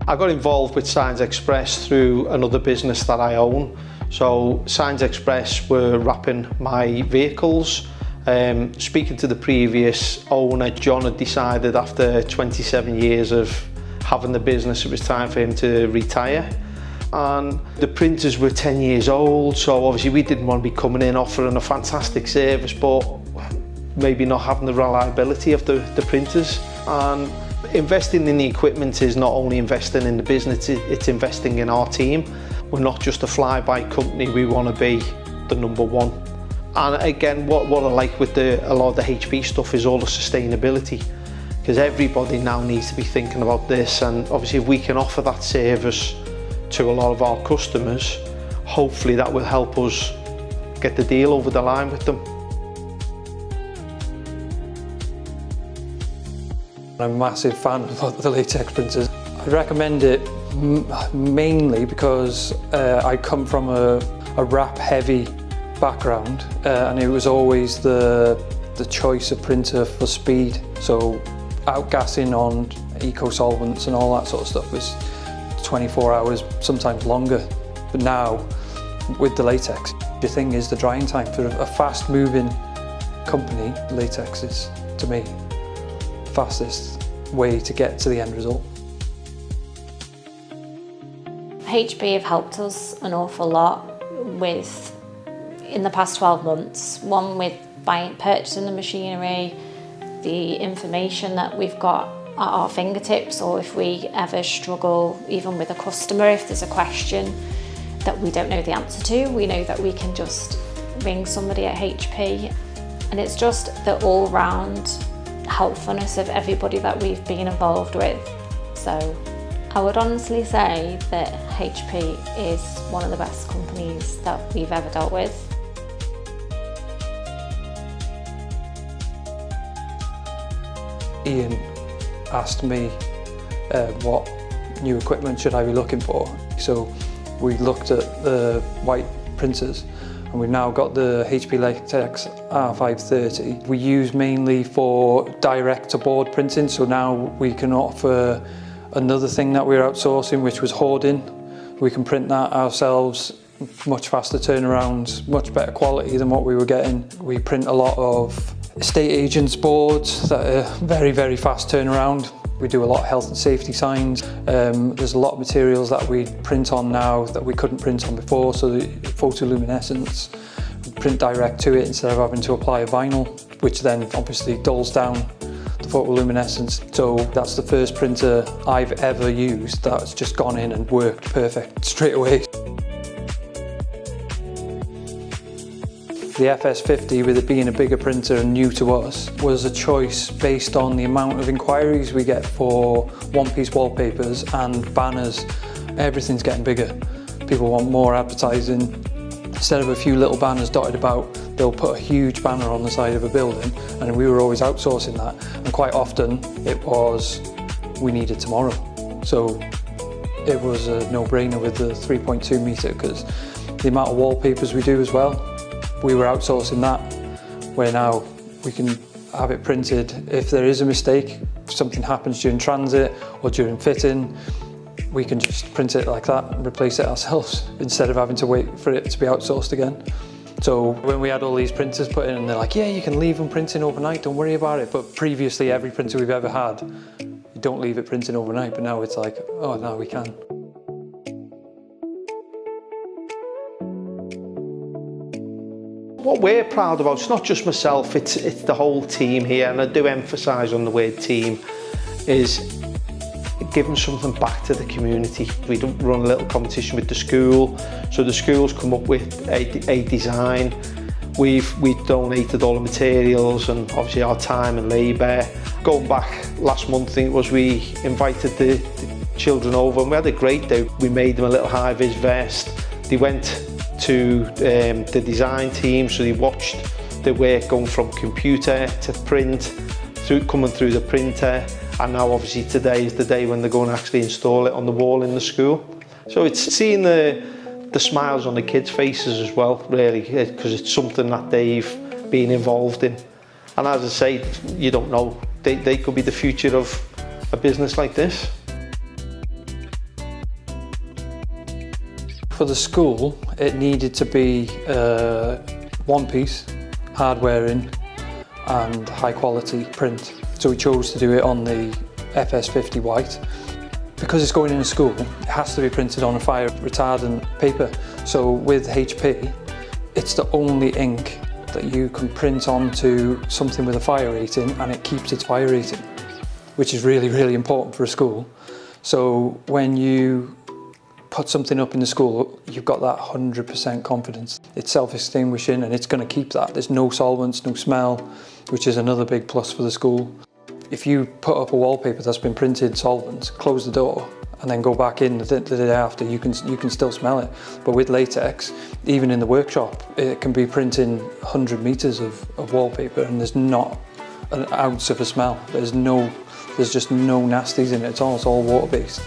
I got involved with Signs Express through another business that I own. So Signs Express were wrapping my vehicles. Speaking to the previous owner, John had decided after 27 years of having the business, it was time for him to retire. And the printers were 10 years old, so obviously we didn't want to be coming in offering a fantastic service, but maybe not having the reliability of the printers. And investing in the equipment is not only investing in the business, it's investing in our team. We're not just a fly-by company, we want to be the number one. And again, what I like with a lot of the HP stuff is all the sustainability, because everybody now needs to be thinking about this, and obviously if we can offer that service to a lot of our customers, hopefully that will help us get the deal over the line with them. I'm a massive fan of the latex printers. I recommend it mainly because I come from a wrap heavy background, and it was always the choice of printer for speed. So outgassing on eco solvents and all that sort of stuff was 24 hours, sometimes longer. But now with the latex, the thing is the drying time. For a fast moving company, latex is, to me, fastest way to get to the end result. HP have helped us an awful lot in the past 12 months. One with purchasing the machinery, the information that we've got at our fingertips, or if we ever struggle even with a customer, if there's a question that we don't know the answer to, we know that we can just ring somebody at HP. And it's just the all-round helpfulness of everybody that we've been involved with. So I would honestly say that HP is one of the best companies that we've ever dealt with. Ian asked me what new equipment should I be looking for. So we looked at the white printers, and we've now got the HP Latex R530. We use mainly for direct to board printing, so now we can offer another thing that we're outsourcing, which was hoarding. We can print that ourselves, much faster turnarounds, much better quality than what we were getting. We print a lot of estate agents' boards that are very, very fast turnaround. We do a lot of health and safety signs. There's a lot of materials that we print on now that we couldn't print on before, so the photoluminescence, we print direct to it instead of having to apply a vinyl, which then obviously dulls down the photoluminescence. So that's the first printer I've ever used that's just gone in and worked perfect straight away. The FS50, with it being a bigger printer and new to us, was a choice based on the amount of inquiries we get for one-piece wallpapers and banners. Everything's getting bigger. People want more advertising. Instead of a few little banners dotted about, they'll put a huge banner on the side of a building, and we were always outsourcing that. And quite often it was, we need it tomorrow. So it was a no-brainer with the 3.2 metre, because the amount of wallpapers we do as well, we were outsourcing that, where now we can have it printed. If there is a mistake, if something happens during transit or during fitting, we can just print it like that and replace it ourselves instead of having to wait for it to be outsourced again. So when we had all these printers put in, and they're like, yeah, you can leave them printing overnight, don't worry about it. But previously, every printer we've ever had, you don't leave it printing overnight, but now it's like, oh, no, we can. What we're proud about, it's not just myself, it's the whole team here, and I do emphasise on the word team, is giving something back to the community. We don't run a little competition with the school, so the school's come up with a design. We've donated all the materials and obviously our time and labour. Going back last month, I think it was, we invited the children over and we had a great day. We made them a little high-vis vest. They went to the design team, so they watched the work going from computer to print, coming through the printer, and now obviously today is the day when they're going to actually install it on the wall in the school. So it's seeing the smiles on the kids' faces as well, really, because it's something that they've been involved in. And as I say, you don't know, they could be the future of a business like this. For the school, it needed to be one piece, hardware in, and high quality print. So we chose to do it on the FS50 white. Because it's going in a school, it has to be printed on a fire retardant paper. So with HP, it's the only ink that you can print onto something with a fire rating and it keeps its fire rating, which is really, really important for a school. So when you put something up in the school, you've got that 100% confidence. It's self-extinguishing and it's going to keep that. There's no solvents, no smell, which is another big plus for the school. If you put up a wallpaper that's been printed solvent, close the door and then go back in the day after, you can still smell it. But with latex, even in the workshop, it can be printing 100 meters of wallpaper and there's not an ounce of a smell. There's just no nasties in it at all. It's all water-based.